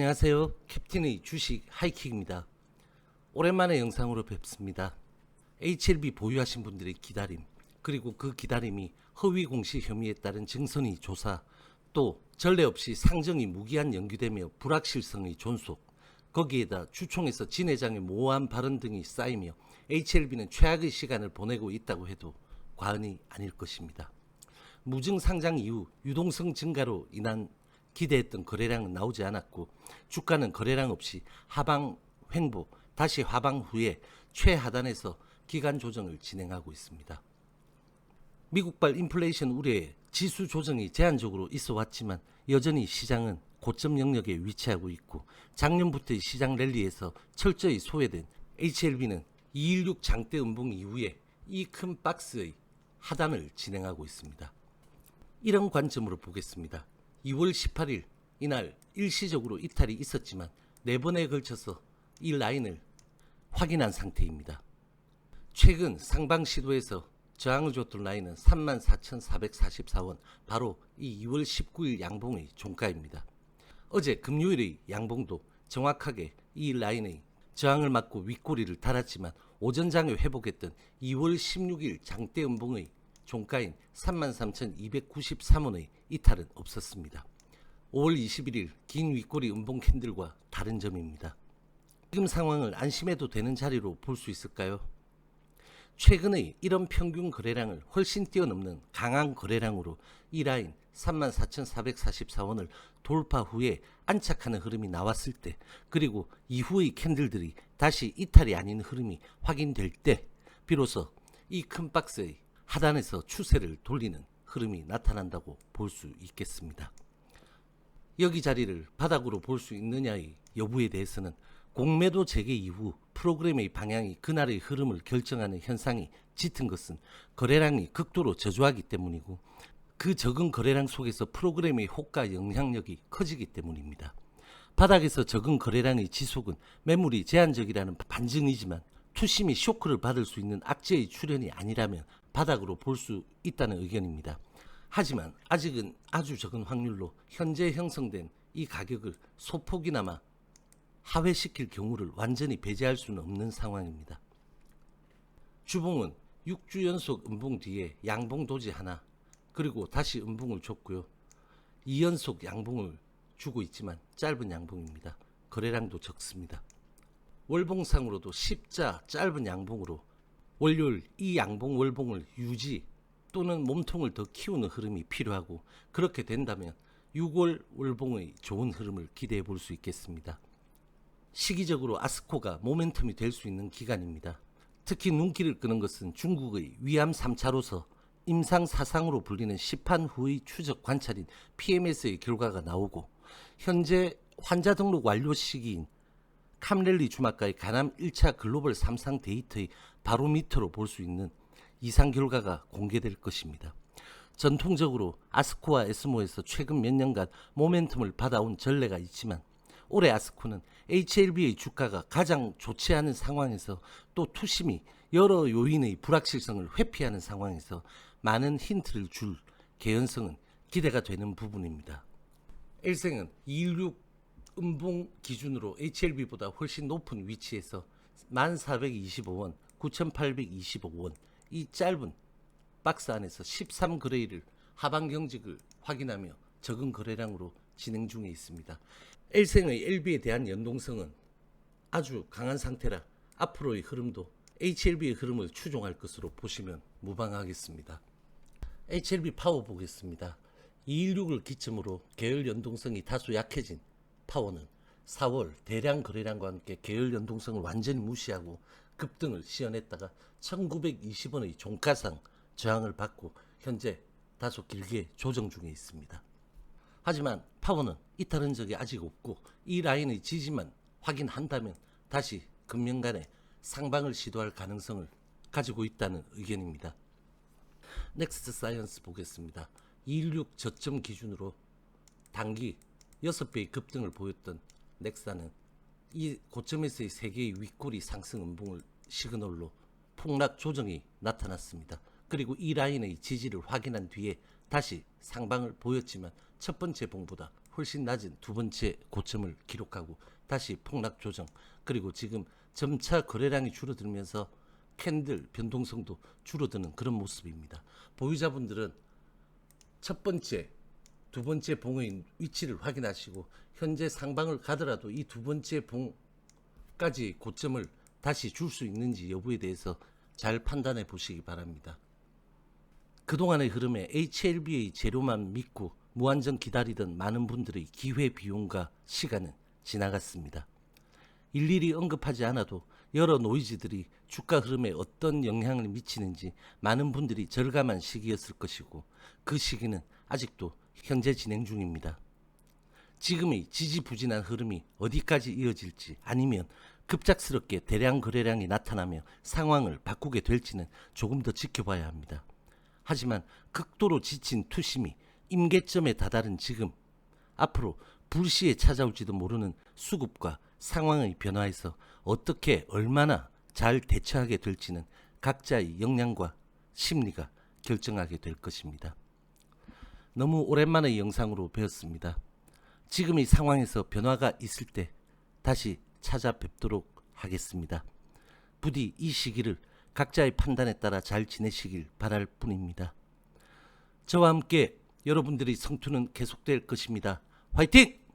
안녕하세요. 캡틴의 주식 하이킥입니다. 오랜만에 영상으로 뵙습니다. HLB 보유하신 분들의 기다림, 그리고 그 기다림이 허위 공시 혐의에 따른 증선의 조사, 또 전례 없이 상정이 무기한 연기되며 불확실성의 존속, 거기에다 주총에서 진 회장의 모호한 발언 등이 쌓이며 HLB는 최악의 시간을 보내고 있다고 해도 과언이 아닐 것입니다. 무증 상장 이후 유동성 증가로 인한 기대했던 거래량은 나오지 않았고, 주가는 거래량 없이 하방 횡보, 다시 하방 후에 최하단에서 기간 조정을 진행하고 있습니다. 미국발 인플레이션 우려에 지수 조정이 제한적으로 있어 왔지만 여전히 시장은 고점 영역에 위치하고 있고, 작년부터의 시장 랠리에서 철저히 소외된 HLB는 216 장대 음봉 이후에 이 큰 박스의 하단을 진행하고 있습니다. 이런 관점으로 보겠습니다. 2월 18일 이날 일시적으로 이탈이 있었지만 4번에 걸쳐서 이 라인을 확인한 상태입니다. 최근 상방 시도에서 저항을 줬던 라인은 34,444원, 바로 이 2월 19일 양봉의 종가입니다. 어제 금요일의 양봉도 정확하게 이 라인의 저항을 맞고 윗꼬리를 달았지만 오전장에 회복했던 2월 16일 장대 음봉의 종가인 33,293원의 이탈은 없었습니다. 5월 21일 긴 윗꼬리 음봉 캔들과 다른 점입니다. 지금 상황을 안심해도 되는 자리로 볼 수 있을까요? 최근의 이런 평균 거래량을 훨씬 뛰어넘는 강한 거래량으로 이 라인 34,444원을 돌파 후에 안착하는 흐름이 나왔을 때, 그리고 이후의 캔들들이 다시 이탈이 아닌 흐름이 확인될 때 비로소 이 큰 박스의 하단에서 추세를 돌리는 흐름이 나타난다고 볼 수 있겠습니다. 여기 자리를 바닥으로 볼 수 있느냐의 여부에 대해서는 공매도 재개 이후 프로그램의 방향이 그날의 흐름을 결정하는 현상이 짙은 것은 거래량이 극도로 저조하기 때문이고, 그 적은 거래량 속에서 프로그램의 호가 영향력이 커지기 때문입니다. 바닥에서 적은 거래량의 지속은 매물이 제한적이라는 반증이지만 투심이 쇼크를 받을 수 있는 악재의 출현이 아니라면 바닥으로 볼 수 있다는 의견입니다. 하지만 아직은 아주 적은 확률로 현재 형성된 이 가격을 소폭이나마 하회시킬 경우를 완전히 배제할 수는 없는 상황입니다. 주봉은 6주 연속 음봉 뒤에 양봉 도지 하나, 그리고 다시 음봉을 줬고요. 2연속 양봉을 주고 있지만 짧은 양봉입니다. 거래량도 적습니다. 월봉상으로도 10자 짧은 양봉으로 월요일 이 양봉 월봉을 유지 또는 몸통을 더 키우는 흐름이 필요하고, 그렇게 된다면 6월 월봉의 좋은 흐름을 기대해 볼 수 있겠습니다. 시기적으로 아스코가 모멘텀이 될 수 있는 기간입니다. 특히 눈길을 끄는 것은 중국의 위암 3차로서 임상사상으로 불리는 시판 후의 추적 관찰인 PMS의 결과가 나오고, 현재 환자 등록 완료 시기인 캄렐리 주막과의 간암 1차 글로벌 3상 데이터의 바로 밑으로 볼 수 있는 이상 결과가 공개될 것입니다. 전통적으로 아스코와 에스모에서 최근 몇 년간 모멘텀을 받아온 전례가 있지만, 올해 아스코는 HLB의 주가가 가장 좋지 않은 상황에서 또 투심이 여러 요인의 불확실성을 회피하는 상황에서 많은 힌트를 줄 개연성은 기대가 되는 부분입니다. 일생은 216 음봉 기준으로 HLB보다 훨씬 높은 위치에서 1425원, 9825원 이 짧은 박스 안에서 13거래일을 하방 경직을 확인하며 적은 거래량으로 진행 중에 있습니다. 일생의 LB에 대한 연동성은 아주 강한 상태라 앞으로의 흐름도 HLB의 흐름을 추종할 것으로 보시면 무방하겠습니다. HLB 파워 보겠습니다. 216을 기점으로 계열 연동성이 다소 약해진 파워는 4월 대량 거래량과 함께 계열 연동성을 완전히 무시하고 급등을 시연했다가 1920원의 종가상 저항을 받고 현재 다소 길게 조정 중에 있습니다. 하지만 파워는 이탈 흔적이 아직 없고 이 라인의 지지만 확인한다면 다시 금년간에 상방을 시도할 가능성을 가지고 있다는 의견입니다. 넥스트 사이언스 보겠습니다. 216 저점 기준으로 단기 6배의 급등을 보였던 넥사는 이 고점에서의 3개의 윗꼬리 상승 음봉을 시그널로 폭락 조정이 나타났습니다. 그리고 이 라인의 지지를 확인한 뒤에 다시 상방을 보였지만 첫 번째 봉보다 훨씬 낮은 두 번째 고점을 기록하고 다시 폭락 조정, 그리고 지금 점차 거래량이 줄어들면서 캔들 변동성도 줄어드는 그런 모습입니다. 보유자분들은 첫 번째, 두 번째 봉의 위치를 확인하시고 현재 상방을 가더라도 이 두 번째 봉까지 고점을 다시 줄 수 있는지 여부에 대해서 잘 판단해 보시기 바랍니다. 그동안의 흐름에 HLB의 재료만 믿고 무한정 기다리던 많은 분들의 기회 비용과 시간은 지나갔습니다. 일일이 언급하지 않아도 여러 노이즈들이 주가 흐름에 어떤 영향을 미치는지 많은 분들이 절감한 시기였을 것이고 그 시기는 아직도 현재 진행 중입니다. 지금의 지지부진한 흐름이 어디까지 이어질지 아니면 급작스럽게 대량 거래량이 나타나며 상황을 바꾸게 될지는 조금 더 지켜봐야 합니다. 하지만 극도로 지친 투심이 임계점에 다다른 지금, 앞으로 불시에 찾아올지도 모르는 수급과 상황의 변화에서 어떻게 얼마나 잘 대처하게 될지는 각자의 역량과 심리가 결정하게 될 것입니다. 너무 오랜만의 영상으로 배웠습니다. 지금 이 상황에서 변화가 있을 때 다시 찾아뵙도록 하겠습니다. 부디 이 시기를 각자의 판단에 따라 잘 지내시길 바랄 뿐입니다. 저와 함께 여러분들의 성투는 계속될 것입니다. 화이팅!